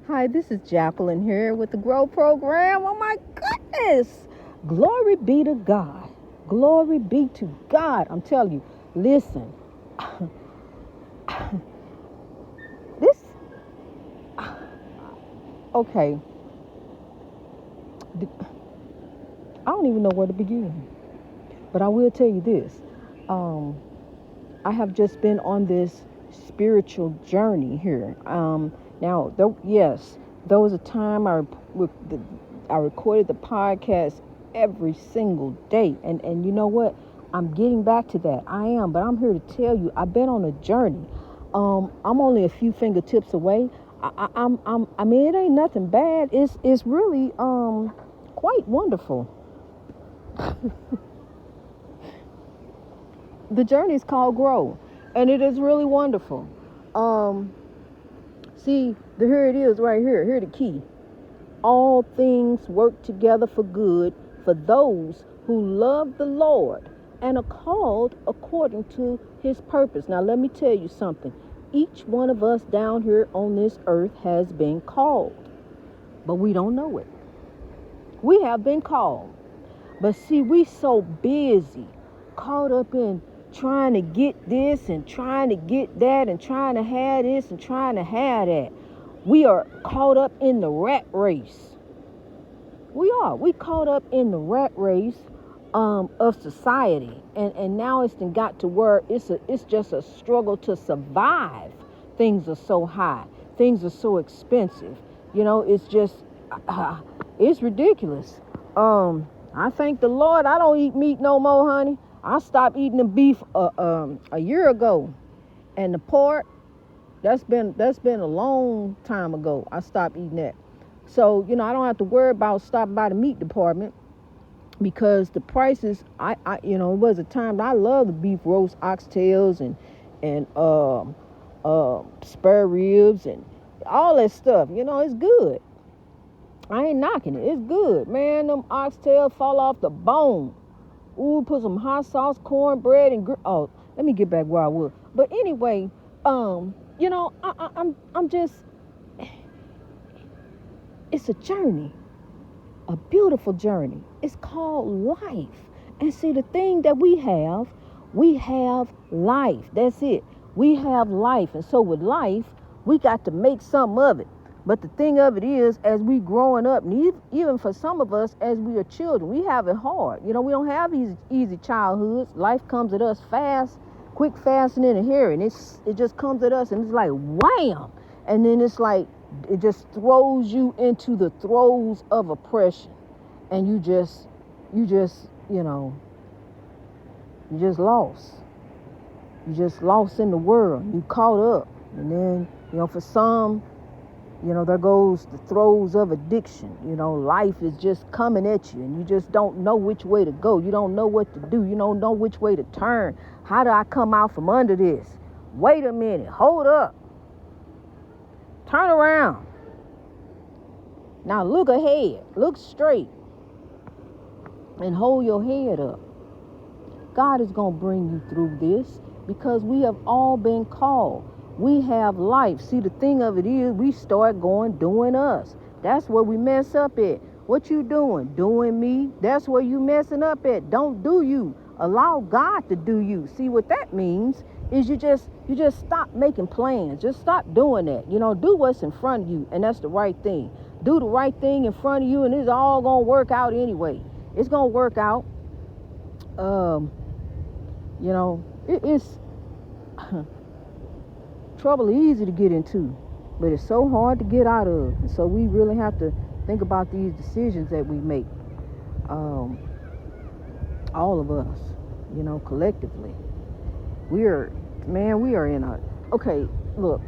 Hi, this is Jacqueline here with the Grow Program. Oh my goodness! Glory be to God. Glory be to God. I'm telling you, listen, this, okay, I don't even know where to begin, but I will tell you this. Um, I have just been on this spiritual journey here. Now, yes, there was a time I recorded the podcast every single day, and you know what? I'm getting back to that. I am, but I'm here to tell you, I've been on a journey. I'm only a few fingertips away. I mean, it ain't nothing bad. It's really quite wonderful. The journey is called Grow, and it is really wonderful. Um, here it is right here. Here the key. All things work together for good for those who love the Lord and are called according to his purpose. Now, let me tell you something. Each one of us down here on this earth has been called, but we don't know it. We have been called. But see, we so busy, caught up in trying to get this and trying to get that and trying to have this and trying to have that. We are caught up in the rat race. We are. We caught up in the rat race of society, and now it's got to where it's just a struggle to survive. Things are so high. Things are so expensive. It's just it's ridiculous. I thank the Lord I don't eat meat no more, honey. I stopped eating the beef a year ago, and the pork that's been a long time ago. I stopped eating that, so I don't have to worry about stopping by the meat department because the prices. It was a time I loved the beef roast, oxtails, and spare ribs and all that stuff. It's good. I ain't knocking it. It's good, man. Them oxtails fall off the bone. Ooh, put some hot sauce, cornbread, and oh, let me get back where I was. But anyway, I'm just. It's a journey, a beautiful journey. It's called life. And see, the thing that we have life. That's it. We have life, and so with life, we got to make something of it. But the thing of it is, as we growing up, and even for some of us, as we are children, we have it hard. We don't have easy childhoods. Life comes at us fast, quick, fast, and in a hurry. And it just comes at us, and it's like, wham! And then it's like, it just throws you into the throes of oppression. And you just lost. You just lost in the world. You caught up. And then, for some, there goes the throes of addiction. Life is just coming at you and you just don't know which way to go. You don't know what to do. You don't know which way to turn. How do I come out from under this? Wait a minute. Hold up. Turn around. Now look ahead. Look straight. And hold your head up. God is going to bring you through this because we have all been called. We have life. See, the thing of it is, we start doing us. That's where we mess up at. What you doing? Doing me. That's where you messing up at. Don't do you. Allow God to do you. See, what that means is you just stop making plans. Just stop doing that. Do what's in front of you, and that's the right thing. Do the right thing in front of you, and it's all gonna work out anyway. It's gonna work out. It's trouble easy to get into, but it's so hard to get out of. And so we really have to think about these decisions that we make. All of us, collectively. We are in a... Okay, look,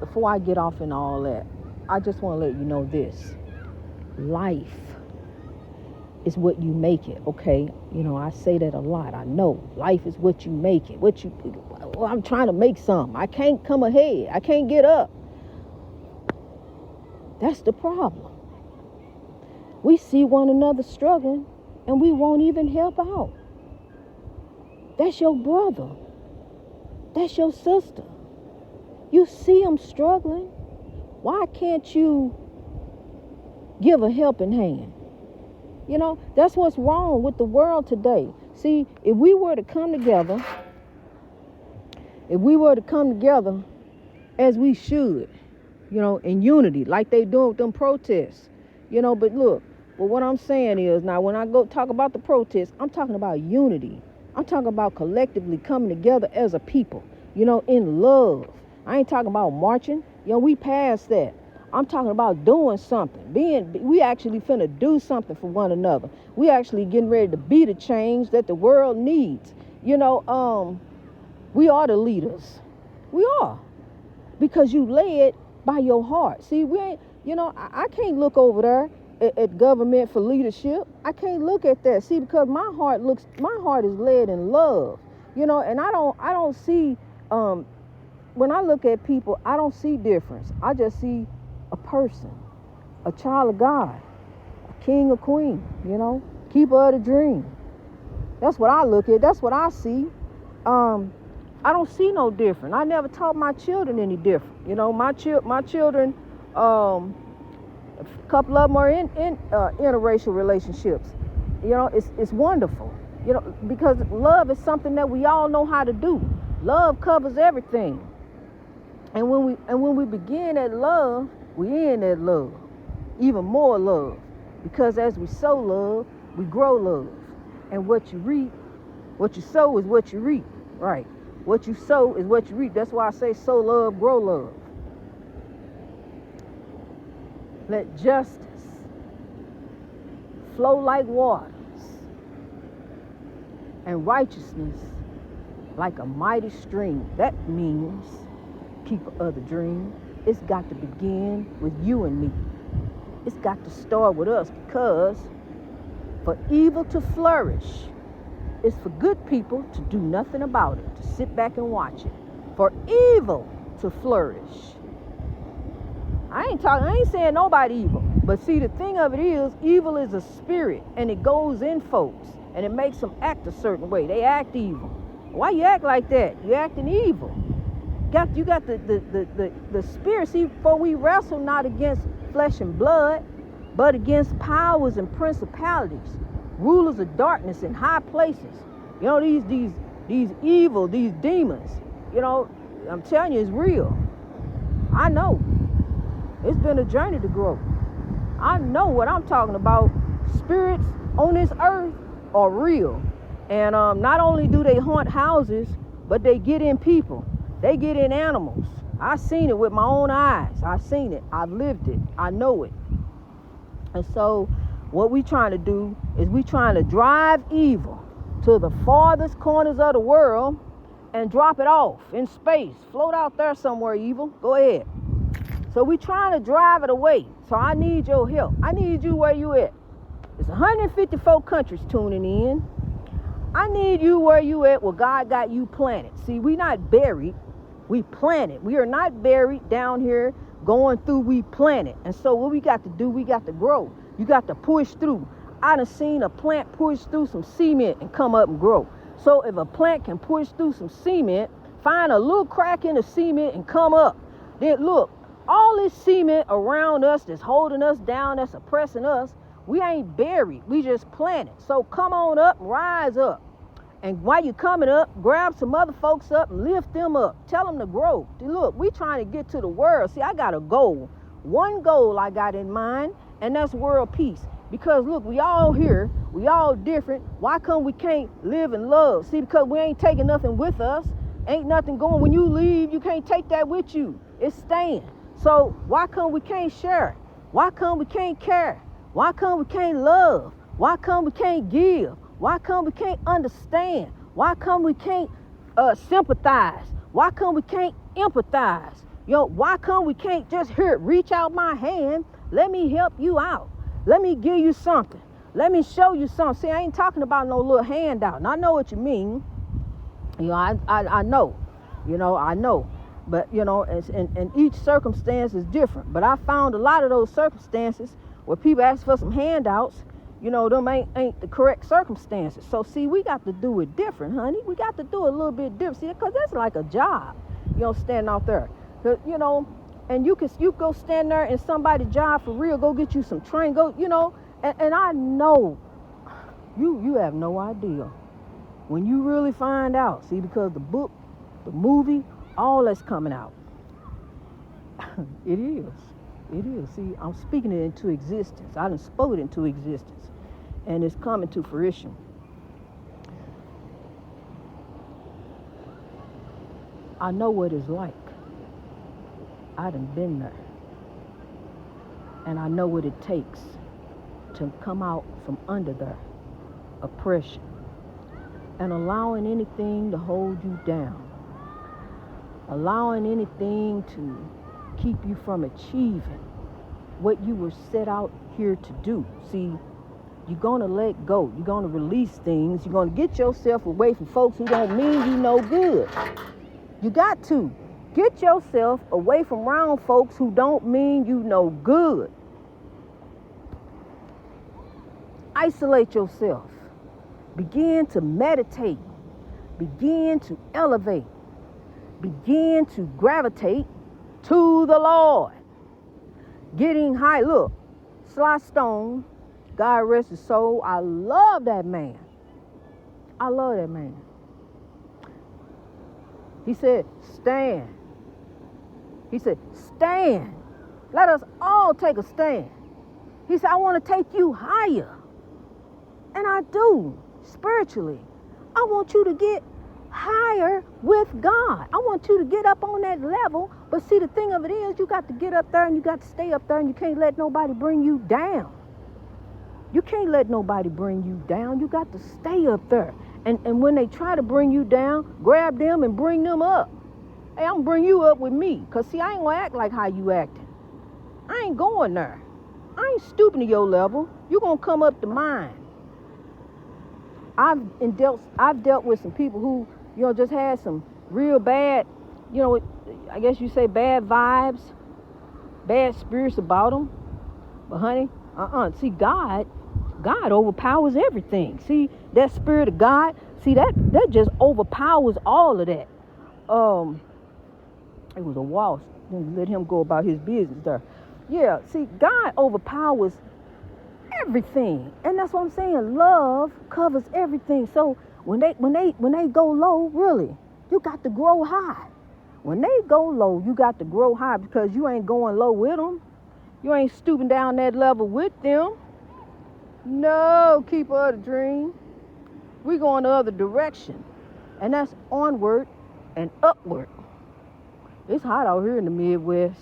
before I get off in all that, I just want to let you know this. Life is what you make it, okay? I say that a lot. I know. Life is what you make it. I'm trying to make something. I can't come ahead. I can't get up. That's the problem. We see one another struggling and we won't even help out. That's your brother. That's your sister. You see them struggling Why can't you give a helping hand? You know, that's what's wrong with the world today. See, if we were to come together as we should, you know, in unity, like they do with them protests, you know, but look, well, what I'm saying is, now when I go talk about the protests, I'm talking about unity. I'm talking about collectively coming together as a people, you know, in love. I ain't talking about marching. You know, we passed that. I'm talking about doing something. We actually finna do something for one another. We actually getting ready to be the change that the world needs. You know, we are the leaders. We are. Because you led by your heart. See, we ain't, you know, I can't look over there at government for leadership. I can't look at that. See, because my heart is led in love. You know, and I don't see, when I look at people, I don't see difference. I just see a person, a child of God, a king or queen, you know, keeper of the dream. That's what I look at. That's what I see. I don't see no different. I never taught my children any different. You know, my children, a couple of them are in interracial relationships. You know, it's wonderful. You know, because love is something that we all know how to do. Love covers everything. And when we begin at love, we end at love, even more love. Because as we sow love, we grow love. And what you reap, what you sow is what you reap, right? What you sow is what you reap. That's why I say sow love, grow love. Let justice flow like waters, and righteousness like a mighty stream. That means, keeper of the dream, it's got to begin with you and me. It's got to start with us, because for evil to flourish, it's for good people to do nothing about it, to sit back and watch it. For evil to flourish. I ain't saying nobody evil. But see, the thing of it is, evil is a spirit, and it goes in folks, and it makes them act a certain way. They act evil. Why you act like that? You acting evil. You got the spirit. See, for we wrestle not against flesh and blood, but against powers and principalities, rulers of darkness in high places. You know, these evil, these demons, you know, I'm telling you, it's real. I know. It's been a journey to grow. I know what I'm talking about. Spirits on this earth are real. And not only do they haunt houses, but they get in people. They get in animals. I've seen it with my own eyes. I've seen it. I've lived it. I know it. And so what we trying to do is we trying to drive evil to the farthest corners of the world and drop it off in space. Float out there somewhere, evil. Go ahead. So we trying to drive it away. So I need your help. I need you where you at. There's 154 countries tuning in. I need you where you at, where God got you planted. See, we not buried. We planted. We are not buried down here going through. We planted. And so what we got to do, we got to grow. You got to push through. I done seen a plant push through some cement and come up and grow. So if a plant can push through some cement, find a little crack in the cement and come up, then look, all this cement around us that's holding us down, that's oppressing us, we ain't buried. We just planted. So come on up, rise up. And while you're coming up, grab some other folks up and lift them up. Tell them to grow. Look, we trying to get to the world. See, I got a goal. One goal I got in mind, and that's world peace. Because look, we all here, we all different. Why come we can't live in love? See, because we ain't taking nothing with us. Ain't nothing going. When you leave, you can't take that with you. It's staying. So why come we can't share it? Why come we can't care? Why come we can't love? Why come we can't give? Why come we can't understand? Why come we can't sympathize? Why come we can't empathize? You know, why come we can't just reach out my hand? Let me help you out. Let me give you something. Let me show you something. See, I ain't talking about no little handout. And I know what you mean. You know, I know. You know, I know. But, you know, and each circumstance is different. But I found a lot of those circumstances where people ask for some handouts, you know, them ain't the correct circumstances. So, see, we got to do it different, honey. We got to do it a little bit different. See, because that's like a job, you know, standing out there. You know, And you go stand there in somebody's job for real, go get you some train, go, and I know you have no idea. When you really find out, see, because the book, the movie, all that's coming out. It is. It is. See, I'm speaking it into existence. I done spoke it into existence. And it's coming to fruition. I know what it's like. I done been there. And I know what it takes to come out from under the oppression and allowing anything to hold you down. Allowing anything to keep you from achieving what you were set out here to do. See, you're going to let go. You're going to release things. You're going to get yourself away from folks who don't mean you no good. You got to. Get yourself away from around folks who don't mean you no good. Isolate yourself. Begin to meditate. Begin to elevate. Begin to gravitate to the Lord. Getting high. Look, Sly Stone, God rest his soul. I love that man. I love that man. He said, stand. He said, stand. Let us all take a stand. He said, I want to take you higher. And I do, spiritually. I want you to get higher with God. I want you to get up on that level. But see, the thing of it is, you got to get up there and you got to stay up there, and you can't let nobody bring you down. You can't let nobody bring you down. You got to stay up there. And when they try to bring you down, grab them and bring them up. Hey, I'm going to bring you up with me. Because, see, I ain't going to act like how you acting. I ain't going there. I ain't stooping to your level. You're going to come up to mine. I've dealt with some people who, just had some real bad, I guess you say bad vibes, bad spirits about them. But honey, see, God overpowers everything. See, that spirit of God, see, that just overpowers all of that. It was a wasp. Let him go about his business there. Yeah, see, God overpowers everything. And that's what I'm saying. Love covers everything. So when they go low, really, you got to grow high. When they go low, you got to grow high, because you ain't going low with them. You ain't stooping down that level with them. No, keeper of the dream. We going the other direction. And that's onward and upward. It's hot out here in the Midwest.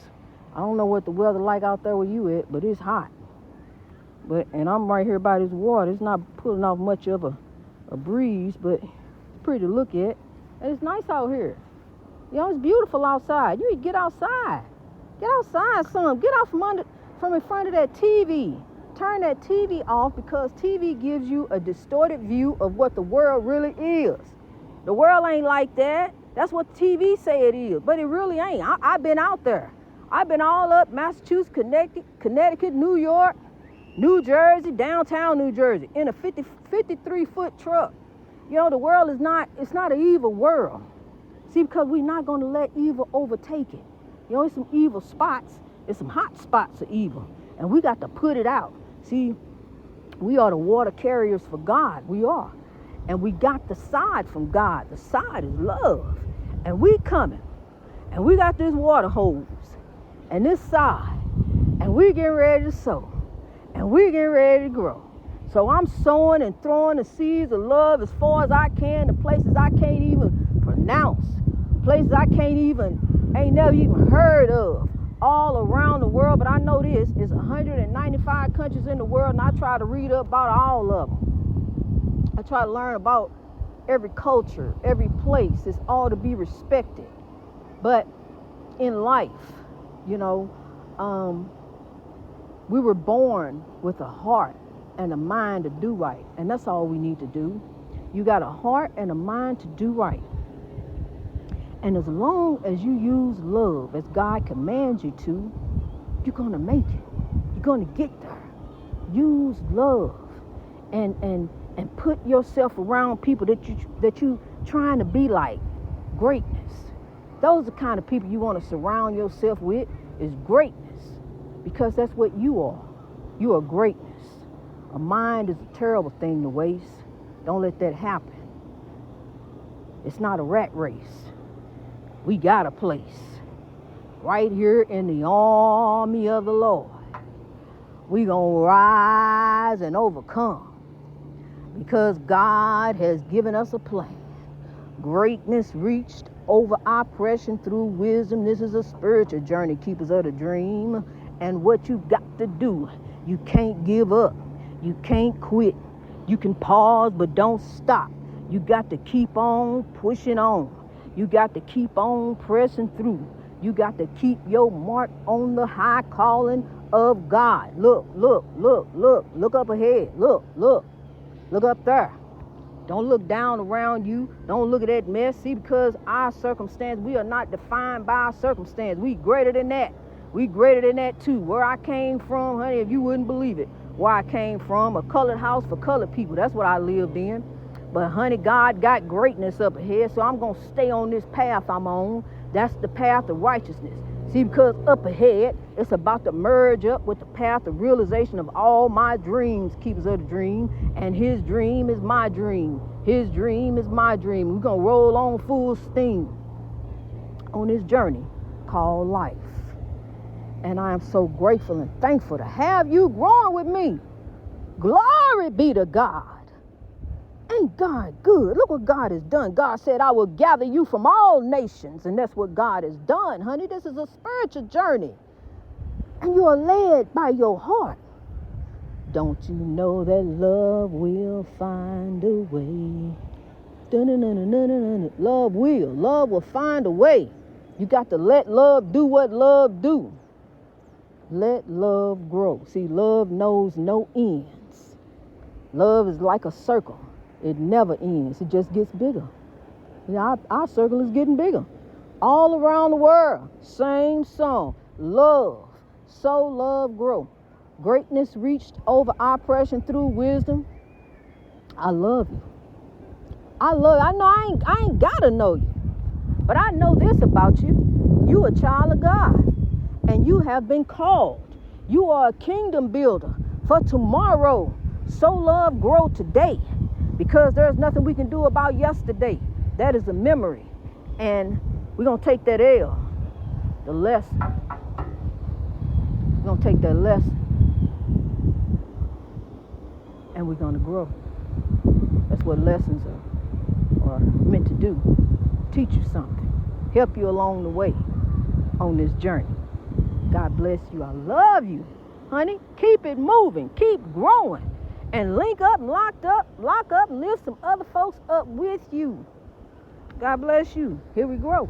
I don't know what the weather like out there where you at, but it's hot. And I'm right here by this water. It's not pulling off much of a breeze, but it's pretty to look at. And it's nice out here. It's beautiful outside. You need to get outside. Get outside some. Get out from in front of that TV. Turn that TV off, because TV gives you a distorted view of what the world really is. The world ain't like that. That's what TV say it is, but it really ain't. I've been out there. I've been all up Massachusetts, Connecticut, New York, New Jersey, downtown New Jersey, in a 53-foot truck. The world is it's not an evil world. See, because we're not going to let evil overtake it. It's some evil spots. It's some hot spots of evil. And we got to put it out. See, we are the water carriers for God. We are. And we got the side from God. The side is love. And we coming. And we got this water hose. And this side. And we getting ready to sow. And we getting ready to grow. So I'm sowing and throwing the seeds of love as far as I can to places I can't even pronounce. Places I ain't never even heard of, all around the world. But I know this is 195 countries in the world, and I try to read up about all of them. I try to learn about every culture, every place. It's all to be respected. But in life, we were born with a heart and a mind to do right, and that's all we need to do. You got a heart and a mind to do right. And as long as you use love as God commands you to, you're going to make it. You're going to get there. Use love and put yourself around people that you trying to be like. Greatness. Those are the kind of people you want to surround yourself with. is greatness, because that's what you are. You are greatness. A mind is a terrible thing to waste. Don't let that happen. It's not a rat race. We got a place right here in the army of the Lord. We gonna rise and overcome, because God has given us a plan. Greatness reached over oppression through wisdom. This is a spiritual journey, keepers of the dream. And what you got to do, you can't give up. You can't quit. You can pause, but don't stop. You got to keep on pushing on. You got to keep on pressing through. You got to keep your mark on the high calling of God. Look, look, look, look. Look up ahead. Look, look. Look up there. Don't look down around you. Don't look at that mess. See, because our circumstance, we are not defined by our circumstance. We greater than that. We greater than that too. Where I came from, honey, if you wouldn't believe it, where I came from, a colored house for colored people. That's what I lived in. But honey, God got greatness up ahead, so I'm going to stay on this path I'm on. That's the path of righteousness. See, because up ahead, it's about to merge up with the path of realization of all my dreams, keepers of the dream. And his dream is my dream. His dream is my dream. We're going to roll on full steam on this journey called life. And I am so grateful and thankful to have you growing with me. Glory be to God. Ain't God good? Look what God has done. God said, I will gather you from all nations. And that's what God has done, honey. This is a spiritual journey. And you are led by your heart. Don't you know that love will find a way? Love will find a way. You got to let love do what love do. Let love grow. See, love knows no ends. Love is like a circle. It never ends. It just gets bigger. Our circle is getting bigger. All around the world, same song. Love. Sow love grow. Greatness reached over oppression through wisdom. I love you. I know I ain't gotta know you. But I know this about you. You a child of God. And you have been called. You are a kingdom builder for tomorrow. Sow love grow today. Because there's nothing we can do about yesterday. That is a memory. And we're going to take that L, the lesson. We're going to take that lesson. And we're going to grow. That's what lessons are meant to do. Teach you something. Help you along the way on this journey. God bless you. I love you, honey. Keep it moving. Keep growing. And link up, lock up, and lift some other folks up with you. God bless you. Here we grow.